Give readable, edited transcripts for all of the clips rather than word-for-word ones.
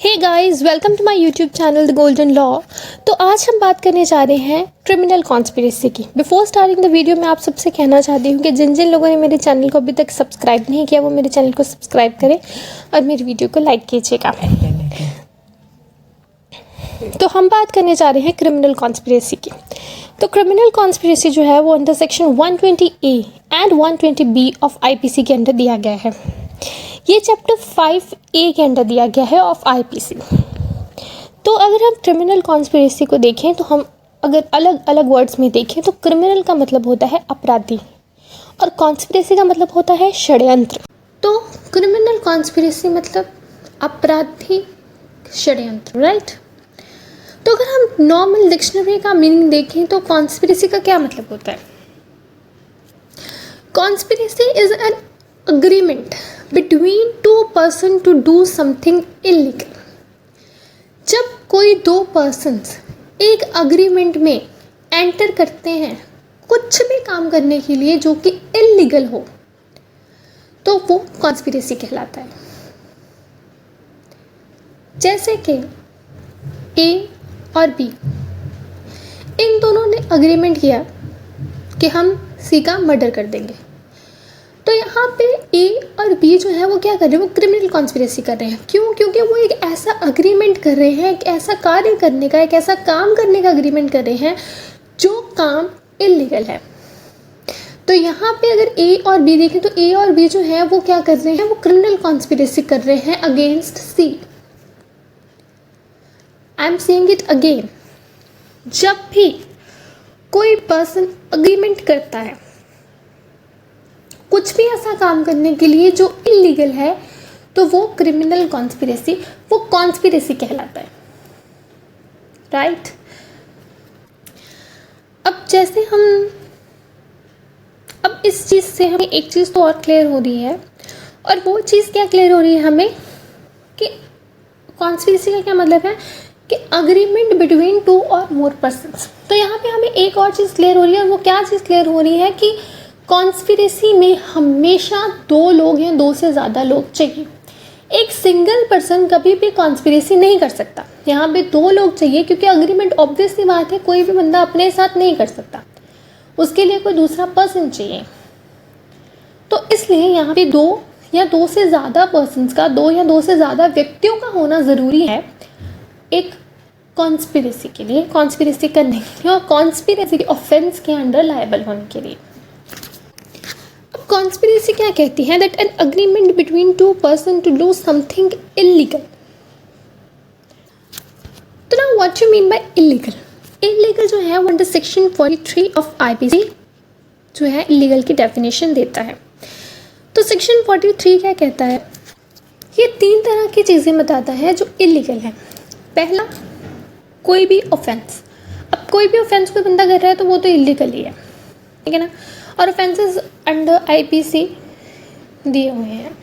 Hey guys, welcome to my YouTube channel the golden law. तो आज हम बात करने जा रहे हैं क्रिमिनल कॉन्स्पिरेसी की। बिफोर स्टार्टिंग द वीडियो मैं आप सबसे कहना चाहती हूँ कि जिन जिन लोगों ने मेरे चैनल को अभी तक सब्सक्राइब नहीं किया वो मेरे चैनल को सब्सक्राइब करें और मेरी वीडियो को लाइक कीजिएगा। तो हम बात करने जा रहे हैं क्रिमिनल कॉन्स्पिरेसी की। तो क्रिमिनल कॉन्स्पिरेसी जो है वो under section 120A and 120B of IPC के अंदर दिया गया है। ये चैप्टर 5A के अंदर दिया गया है ऑफ IPC। तो अगर हम क्रिमिनल कॉन्स्पिरेसी को देखें तो हम अगर अलग अलग वर्ड्स में देखें तो क्रिमिनल का मतलब होता है अपराधी और कॉन्स्पिरेसी का मतलब होता है षड्यंत्र। तो क्रिमिनल कॉन्स्पिरेसी मतलब अपराधी षड्यंत्र, राइट। तो अगर हम नॉर्मल डिक्शनरी का मीनिंग देखें तो कॉन्स्पिरेसी का क्या मतलब होता है। Conspiracy is an agreement between two person to do something illegal. जब कोई दो पर्सन्स एक अग्रीमेंट में एंटर करते हैं कुछ भी काम करने के लिए जो कि इलीगल हो तो वो कॉन्स्पिरेसी कहलाता है। जैसे कि ए और बी, इन दोनों ने अग्रीमेंट किया कि हम सी का मर्डर कर देंगे। तो यहाँ पे ए और बी जो है वो क्या कर रहे हैं, वो क्रिमिनल कॉन्स्पिरेसी कर रहे हैं। क्यों? क्योंकि वो एक ऐसा अग्रीमेंट कर रहे हैं, एक ऐसा कार्य करने का, एक ऐसा काम करने का अग्रीमेंट कर रहे हैं जो काम इलीगल है। तो यहाँ पे अगर ए और बी देखें तो ए और बी जो है वो क्या कर रहे हैं, वो क्रिमिनल कॉन्स्पिरेसी कर रहे हैं against C. I am saying it again, जब भी कोई पर्सन अग्रीमेंट करता है कुछ भी ऐसा काम करने के लिए जो इलीगल है तो वो क्रिमिनल कॉन्स्पिरेसी, वो कॉन्स्पिरेसी कहलाता है, राइट। अब जैसे अब इस चीज़ से हमें एक चीज़ तो और क्लियर हो रही है, और वो चीज़ क्या क्लियर हो रही है हमें कि कॉन्स्पिरेसी का क्या मतलब है कि agreement between to or more persons. तो यहाँ पे हमें एक और चीज़ क्लियर हो रही है, और वो क्या चीज़ क्लियर हो रही है कि कॉन्स्पिरेसी में हमेशा दो लोग या दो से ज़्यादा लोग चाहिए। एक सिंगल पर्सन कभी भी कॉन्स्पिरेसी नहीं कर सकता, यहाँ पे दो लोग चाहिए, क्योंकि अग्रीमेंट ऑब्वियस सी बात है कोई भी बंदा अपने साथ नहीं कर सकता, उसके लिए कोई दूसरा पर्सन चाहिए। तो इसलिए यहाँ पे दो या दो से ज़्यादा पर्सन्स का, दो या दो से ज़्यादा व्यक्तियों का होना ज़रूरी है एक कॉन्स्पिरेसी के लिए, कॉन्स्पिरेसी करने के लिए और कॉन्स्पिरेसी के ऑफेंस के अंडर लायबल होने के लिए। अब कॉन्स्पिरेसी क्या कहती है, that an agreement between two person to do something illegal. तो now what you mean by illegal. Illegal जो है वो अंडर सेक्शन 43 ऑफ IPC जो है इलीगल की डेफिनेशन देता है। तो सेक्शन 43 क्या कहता है, ये तीन तरह की चीज़ें बताता है जो इलीगल है। पहला, कोई भी ऑफेंस। अब कोई भी ऑफेंस कोई बंदा कर रहा है तो वो तो इलीगल ही है, ठीक है ना। और ऑफेंसेस अंडर IPC दिए हुए हैं।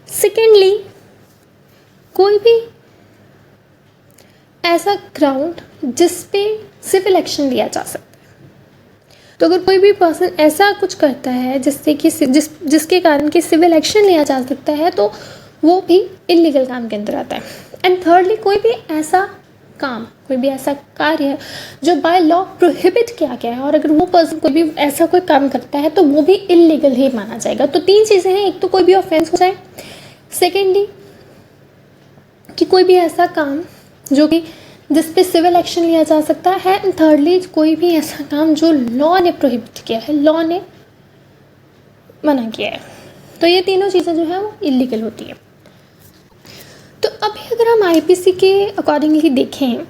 सेकेंडली, कोई भी ऐसा ग्राउंड जिस पे सिविल एक्शन लिया जा सकता है। तो अगर कोई भी पर्सन ऐसा कुछ करता है जिससे कि जिसके कारण कि सिविल एक्शन लिया जा सकता है तो वो भी इलीगल काम के अंदर आता है। एंड थर्डली, कोई भी ऐसा काम, कोई भी ऐसा कार्य जो बाय लॉ प्रोहिबिट किया गया है और अगर वो पर्सन कोई भी ऐसा कोई काम करता है तो वो भी इलीगल ही माना जाएगा। तो तीन चीज़ें हैं, एक तो कोई भी ऑफेंस हो जाए, सेकेंडली कि कोई भी ऐसा काम जो कि जिस पे सिविल एक्शन लिया जा सकता है, एंड थर्डली कोई भी ऐसा काम जो लॉ ने प्रोहिबिट किया है, लॉ ने मना किया है। तो ये तीनों चीज़ें जो है वो इलीगल होती है। तो अभी अगर हम IPC के अकॉर्डिंगली देखें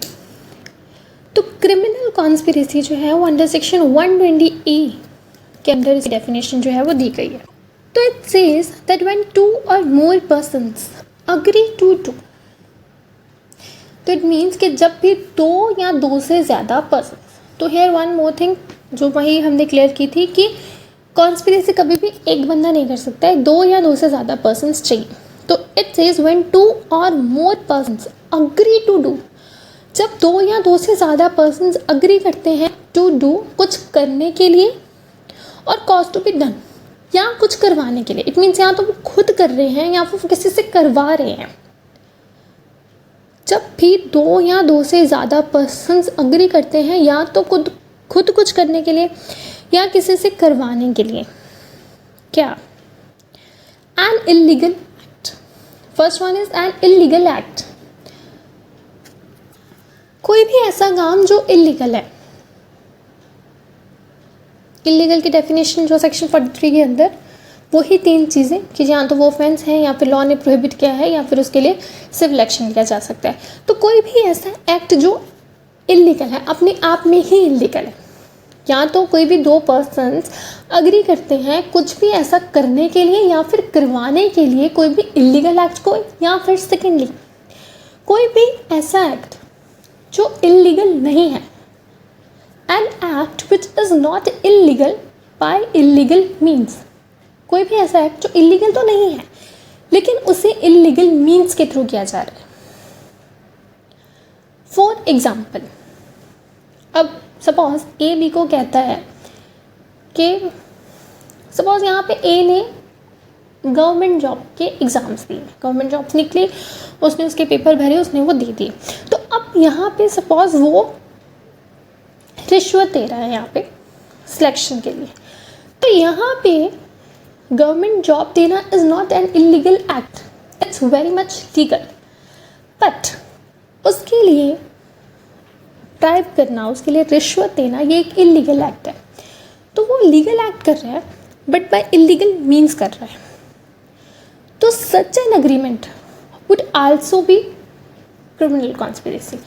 तो क्रिमिनल कॉन्स्पिरेसी जो है वो अंडर सेक्शन 120A के अंदर इसकी डेफिनेशन जो है वो दी गई है। तो it says that when two or more persons agree to do, तो इट मीन्स कि जब भी दो या दो से ज़्यादा पर्सन्स। तो हेयर वन मोर थिंग जो वही हमने क्लियर की थी कि कॉन्स्पिरेसी कभी भी एक बंदा नहीं कर सकता है, दो या दो से ज़्यादा पर्सन्स चाहिए। तो it says when two or more persons agree to do, जब दो या दो से ज़्यादा पर्सन्स अग्री करते हैं टू डू, कुछ करने के लिए, और कॉज टू बी डन, या कुछ करवाने के लिए। इट मीन्स या तो वो खुद कर रहे हैं या वो किसी से करवा रहे हैं। जब भी दो या दो से ज़्यादा पर्सन्स अग्री करते हैं या तो खुद कुछ करने के लिए या किसी से करवाने के लिए, क्या? An illegal act. First one is an illegal act. कोई भी ऐसा काम जो इलीगल है। इलीगल की डेफिनेशन जो सेक्शन 43 के अंदर वही 3 चीज़ें कि या तो वो ऑफेंस है या फिर लॉ ने प्रोहिबिट किया है या फिर उसके लिए सिविल एक्शन लिया जा सकता है। तो कोई भी ऐसा एक्ट जो इलीगल है, अपने आप में ही इलीगल है, या तो कोई भी 2 पर्सन्स अग्री करते हैं कुछ भी ऐसा करने के लिए या फिर करवाने के लिए कोई भी इलीगल एक्ट को, या फिर सेकेंडली कोई भी ऐसा एक्ट जो इलीगल नहीं है, an act which is not illegal by illegal means. कोई भी ऐसा एक्ट जो इलीगल तो नहीं है लेकिन उसे इलीगल मीन्स के थ्रू किया जा रहा है। फॉर एग्जाम्पल, अब सपोज ए बी को कहता है कि सपोज यहाँ पे ए ने गवर्नमेंट जॉब के एग्ज़ाम्स दिए, गवर्नमेंट जॉब्स निकली, उसने उसके पेपर भरे, उसने वो दे दिए। तो अब यहाँ पे सपोज वो रिश्वत दे रहा है यहाँ पे सिलेक्शन के लिए, तो यहाँ पे गवर्नमेंट जॉब देना is not an illegal act, it's very much legal. But उसके लिए टाइप करना, उसके लिए रिश्वत देना, ये एक इलीगल एक्ट है। तो वो लीगल एक्ट कर रहा है बट बाय इलीगल मीन्स कर रहा है। तो such an agreement would also be criminal conspiracy.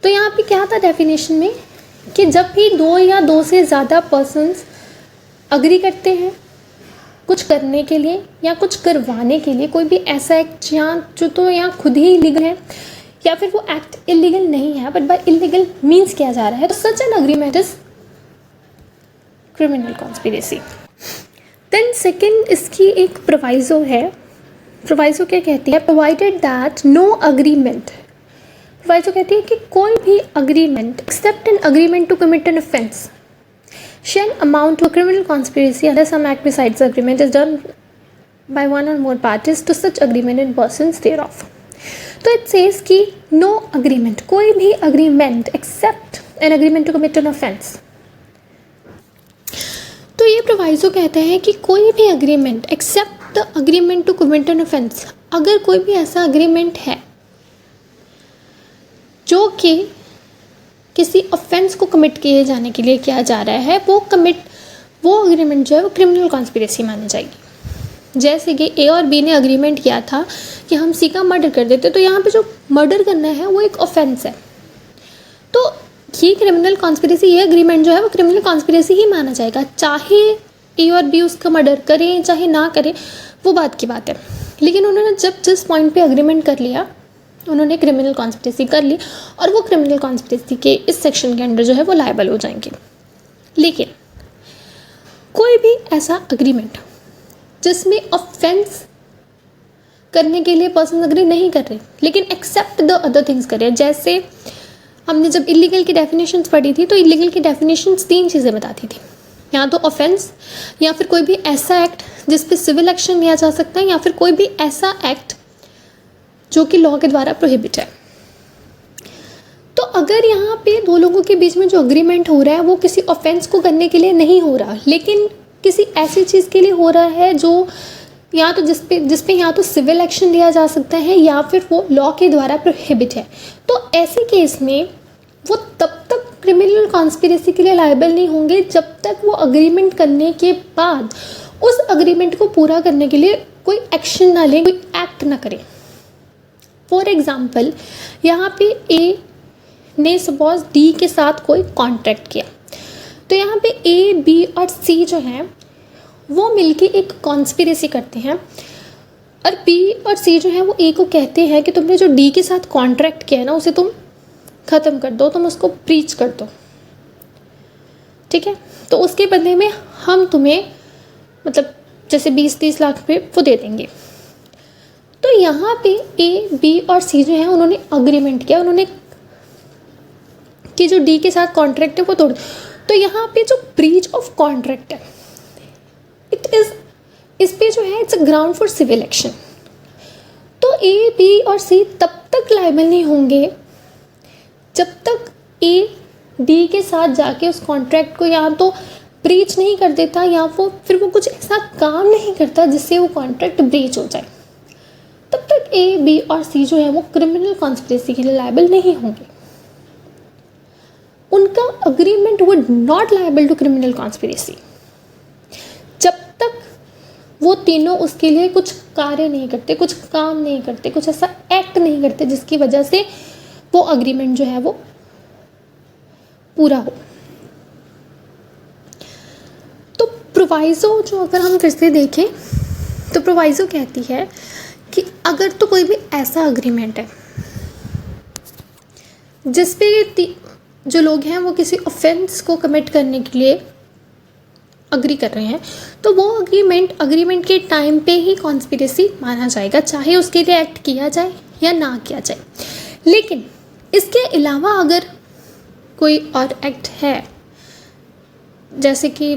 तो यहाँ पे क्या था डेफिनेशन में कि जब भी 2 या 2 से ज़्यादा पर्सन्स अग्री करते हैं कुछ करने के लिए या कुछ करवाने के लिए, कोई भी ऐसा एक्ट या जो तो यहाँ खुद ही इलीगल है या फिर वो एक्ट इलीगल नहीं है बट बाय इलीगल मीन्स किया जा रहा है, तो such an agreement is criminal conspiracy. Then second इसकी एक प्रोवाइजो है। प्रोवाइजो क्या कहती है? Provided that no agreement, proviso कहती है कि कोई भी agreement except an agreement to commit an offence shall amount to a criminal conspiracy unless some act besides the agreement is done by one or more parties to such agreement in persons thereof. तो it says कि no agreement, कोई भी agreement except an agreement to commit an offense। तो ये proviso कहते हैं कि कोई भी agreement except the agreement to commit an offense, अगर कोई भी ऐसा agreement है जो कि किसी ऑफेंस को कमिट किए जाने के लिए किया जा रहा है, वो अग्रीमेंट जो है वो क्रिमिनल कॉन्स्पिरेसी मानी जाएगी। जैसे कि ए और बी ने अग्रीमेंट किया था कि हम सी का मर्डर कर देते, तो यहाँ पे जो मर्डर करना है वो एक ऑफेंस है, तो ये क्रिमिनल कॉन्स्पिरेसी, ये अग्रीमेंट जो है वो क्रिमिनल कॉन्स्पिरेसी ही माना जाएगा। चाहे ए और बी उसका मर्डर करें चाहे ना करें, वो बात की बात है, लेकिन उन्होंने जब जिस पॉइंट पे अग्रीमेंट कर लिया उन्होंने क्रिमिनल कॉन्स्पिरेसी कर ली और वो क्रिमिनल कॉन्स्पिरेसी के इस सेक्शन के अंडर जो है वो लायबल हो जाएंगे। लेकिन कोई भी ऐसा अग्रीमेंट जिसमें ऑफेंस करने के लिए पर्सन अग्री नहीं कर रहे लेकिन एक्सेप्ट द अदर थिंग्स कर रहे हैं, जैसे हमने जब इलीगल की डेफिनेशंस पढ़ी थी तो इलीगल की डेफिनेशंस 3 चीज़ें बताती थी, या तो ऑफेंस या फिर कोई भी ऐसा एक्ट जिस पे सिविल एक्शन लिया जा सकता है या फिर कोई भी ऐसा एक्ट जो कि लॉ के द्वारा प्रोहिबिट है। तो अगर यहाँ पे 2 लोगों के बीच में जो अग्रीमेंट हो रहा है वो किसी ऑफेंस को करने के लिए नहीं हो रहा लेकिन किसी ऐसी चीज़ के लिए हो रहा है जो या तो जिस पे या तो सिविल एक्शन लिया जा सकता है या फिर वो लॉ के द्वारा प्रोहिबिट है, तो ऐसे केस में वो तब तक क्रिमिनल कॉन्स्पिरेसी के लिए लायबल नहीं होंगे जब तक वो अग्रीमेंट करने के बाद उस अग्रीमेंट को पूरा करने के लिए कोई एक्शन ना ले, कोई एक्ट ना करे। फॉर एग्ज़ाम्पल, यहाँ पे ए ने सपोज डी के साथ कोई कॉन्ट्रैक्ट किया, तो यहाँ पे ए बी और सी जो हैं वो मिलके एक कॉन्स्पिरेसी करते हैं और बी और सी जो है वो ए को कहते हैं कि तुमने जो डी के साथ कॉन्ट्रैक्ट किया है ना उसे तुम ख़त्म कर दो, तुम उसको ब्रीच कर दो, ठीक है, तो उसके बदले में हम तुम्हें मतलब जैसे 20-30 लाख रुपये वो दे देंगे। तो यहाँ पे ए बी और सी जो है उन्होंने अग्रीमेंट किया, उन्होंने कि जो डी के साथ कॉन्ट्रैक्ट है वो तोड़, तो यहाँ पे जो ब्रीच ऑफ कॉन्ट्रैक्ट है इस पे जो है it's a ground for civil action. तो ए, बी और सी तब तक लायबल नहीं होंगे जब तक ए डी के साथ जाके उस कॉन्ट्रैक्ट को या तो ब्रीच नहीं कर देता या फिर वो कुछ ऐसा काम नहीं करता जिससे वो कॉन्ट्रैक्ट ब्रीच हो जाए, तब तक ए, बी और सी जो है वो क्रिमिनल कॉन्स्पिरेसी के लिए लायबल नहीं होंगे। उनका agreement would not liable to criminal conspiracy जब तक वो तीनों उसके लिए कुछ कार्य नहीं करते, कुछ काम नहीं करते, कुछ ऐसा एक्ट नहीं करते जिसकी वजह से वो अग्रीमेंट जो है वो पूरा हो। तो प्रोवाइजो जो अगर हम फिर से देखें तो प्रोवाइजो कहती है कि अगर तो कोई भी ऐसा अग्रीमेंट है जिस पे जो लोग हैं वो किसी ऑफेंस को कमिट करने के लिए अग्री कर रहे हैं, तो वो अग्रीमेंट के टाइम पे ही कॉन्स्पिरेसी माना जाएगा, चाहे उसके लिए एक्ट किया जाए या ना किया जाए। लेकिन इसके अलावा अगर कोई और एक्ट है, जैसे कि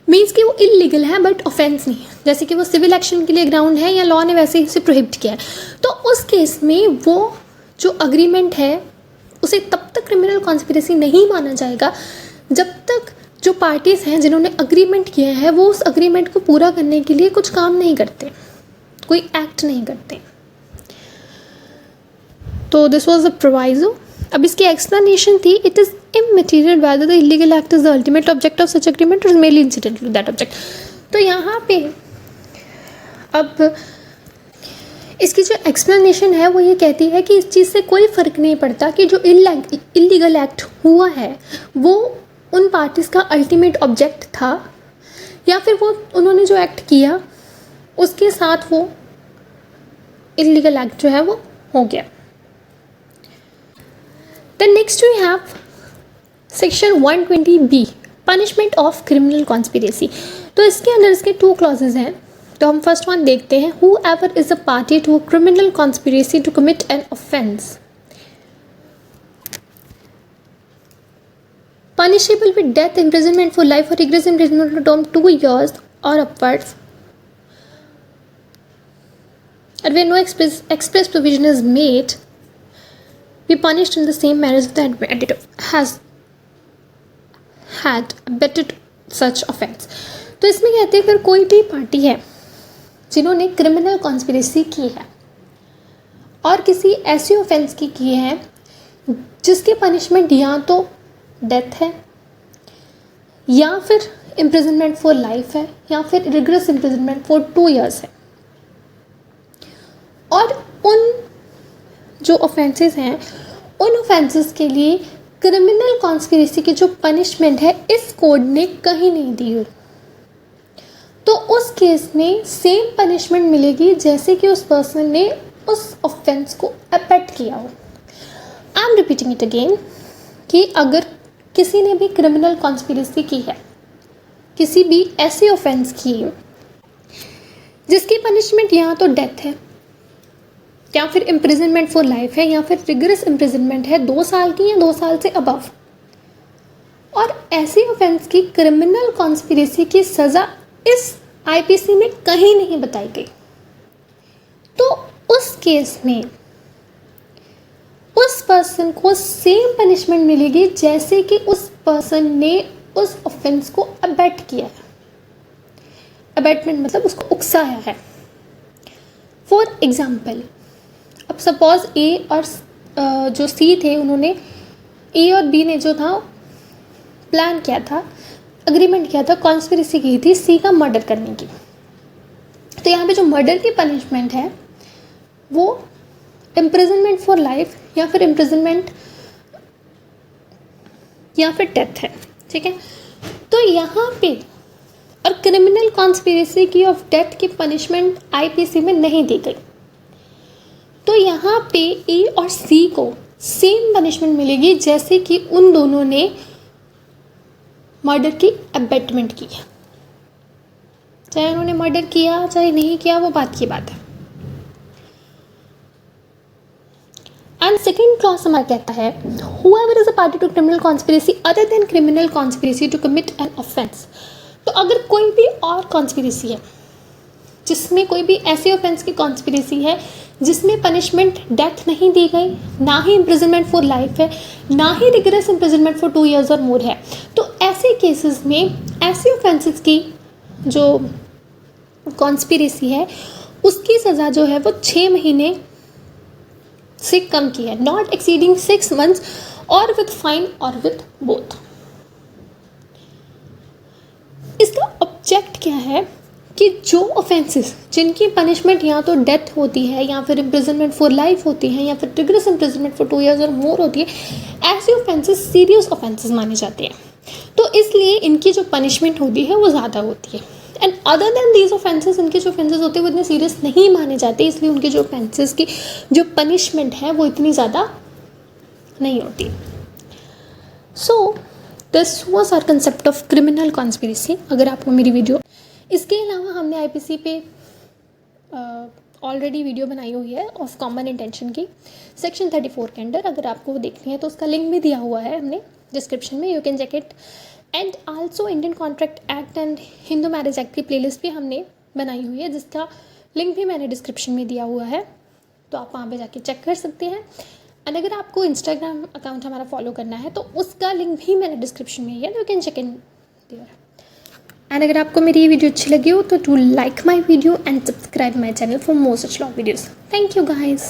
मीन्स कि वो इलीगल है बट ऑफेंस नहीं है, जैसे कि वो सिविल एक्शन के लिए ग्राउंड है या लॉ ने वैसे ही उसे प्रोहिबिट किया है, तो उस केस में वो जो अग्रीमेंट है उसे तब तक क्रिमिनल कॉन्स्पिरेसी नहीं माना जाएगा जब तक जो पार्टीज़ हैं जिन्होंने अग्रीमेंट किया है वो उस अग्रीमेंट को पूरा करने के लिए कुछ काम नहीं करते, कोई एक्ट नहीं करते। तो दिस वाज द प्रोवाइजो। अब इसकी एक्सप्लेनेशन थी, it is immaterial whether the illegal act is the ultimate object of such agreement और mainly incidental to that object. तो यहाँ पे अब इसकी जो एक्सप्लेनेशन है वो ये कहती है कि इस चीज़ से कोई फ़र्क नहीं पड़ता कि जो इलीगल एक्ट हुआ है वो उन पार्टीज़ का अल्टीमेट ऑब्जेक्ट था या फिर वो उन्होंने जो एक्ट किया उसके साथ वो इलीगल एक्ट जो है वो हो गया। Then next we have section 120B, punishment of criminal conspiracy. तो इसके अंदर इसके 2 क्लॉजेज हैं। तो हम फर्स्ट वन देखते हैं, whoever is a party to a criminal conspiracy to commit an offense punishable with death, imprisonment for life or rigorous imprisonment for term 2 years or upwards, and where no express provision is made, be punished in the same manner as the offender has had abetted such offense। तो इसमें कहते हैं अगर कोई भी party है जिन्होंने criminal conspiracy की है और किसी ऐसी ऑफेंस की है जिसकी पनिशमेंट या तो डेथ है या फिर इम्प्रिजनमेंट फॉर लाइफ है या फिर रिग्रेस इम्प्रिजनमेंट फॉर 2 years है, और उन जो ऑफेंसेस हैं उन ऑफेंसेस के लिए क्रिमिनल कॉन्स्पिरेसी की जो पनिशमेंट है इस कोड ने कहीं नहीं दी हुई, तो उस केस में सेम पनिशमेंट मिलेगी जैसे कि उस पर्सन ने उस ऑफेंस को अबेट किया हो। I am repeating it again कि अगर किसी ने भी क्रिमिनल कॉन्स्पिरेसी की है, किसी भी ऐसी ऑफेंस की जिसकी पनिशमेंट या तो डेथ है या फिर इम्प्रिजनमेंट फॉर लाइफ है या फिर रिगरस इम्प्रिजनमेंट है 2 साल की या 2 साल से अबव, और ऐसी ऑफेंस की क्रिमिनल कॉन्स्पिरेसी की सज़ा इस आईपीसी में कहीं नहीं बताई गई, तो उस केस में उस पर्सन को सेम पनिशमेंट मिलेगी जैसे कि उस पर्सन ने उस ऑफेंस को अबेट किया है। अबेटमेंट मतलब उसको उकसाया है। फॉर एग्जाम्पल, अब सपोज ए और जो सी थे उन्होंने ए और बी ने जो था प्लान किया था, अग्रीमेंट किया था, कॉन्स्पिरेसी की थी सी का मर्डर करने की। तो यहाँ पे जो मर्डर की पनिशमेंट है वो इम्प्रिजनमेंट फॉर लाइफ या फिर इम्प्रिजनमेंट या फिर डेथ है, ठीक है। तो यहाँ पे और क्रिमिनल कॉन्स्पिरेसी की ऑफ डेथ की पनिशमेंट आईपीसी में नहीं दी गई, तो यहाँ पे ए और सी को सेम पनिशमेंट मिलेगी जैसे कि उन दोनों ने मर्डर की अबेटमेंट की है। चाहे उन्होंने मर्डर किया चाहे नहीं किया, वो बात की बात है। एंड सेकेंड क्लॉज हमारा कहता है, whoever is a party to criminal conspiracy other than criminal conspiracy to commit an offense। तो अगर कोई भी और कॉन्स्पिरेसी है जिसमें कोई भी ऐसे ऑफेंस की कॉन्स्पिरेसी है जिसमें पनिशमेंट डेथ नहीं दी गई, ना ही इम्प्रिजनमेंट फॉर लाइफ है, ना ही रिगरस इम्प्रिजनमेंट फॉर 2 years और मोर है, तो ऐसे केसेस में ऐसे ऑफेंसेस की जो कॉन्स्पिरेसी है उसकी सज़ा जो है वो 6 महीने से कम की है, नॉट एक्सीडिंग 6 months और विद फाइन और विद बोथ। इसका ऑब्जेक्ट क्या है कि जो ऑफेंसेस जिनकी पनिशमेंट या तो डेथ होती है या फिर इम्प्रिजनमेंट फॉर लाइफ होती है या फिर रिगरस इम्प्रिजनमेंट फॉर 2 years और मोर होती है, ऐसे ऑफेंसेस सीरियस ऑफेंसेस माने जाते हैं, तो इसलिए इनकी जो पनिशमेंट होती है वो ज़्यादा होती है। And other than these offences, इनके जो ऑफेंसेस होते हैं वो इतने सीरियस नहीं माने जाते, इसलिए उनके जो ऑफेंसेस की जो पनिशमेंट है वो इतनी ज़्यादा नहीं होती। So this was our concept of criminal conspiracy. अगर आपको मेरी वीडियो, इसके अलावा हमने आईपीसी पे ऑलरेडी वीडियो बनाई हुई है ऑफ कॉमन इंटेंशन की सेक्शन 34 के अंडर, अगर आपको वो देखनी है तो उसका लिंक भी दिया हुआ है हमने डिस्क्रिप्शन में, you can check it. And also Indian contract act and Hindu marriage act की प्लेलिस्ट भी हमने बनाई हुई है जिसका लिंक भी मैंने डिस्क्रिप्शन में दिया हुआ है, तो आप वहाँ पे जाके चेक कर सकते हैं। एंड अगर आपको इंस्टाग्राम अकाउंट हमारा फॉलो करना है तो उसका लिंक भी मैंने डिस्क्रिप्शन में है, you can check in there. एंड अगर आपको मेरी ये वीडियो अच्छी लगी हो तो do like my video and subscribe my channel for more such long videos. Thank you guys.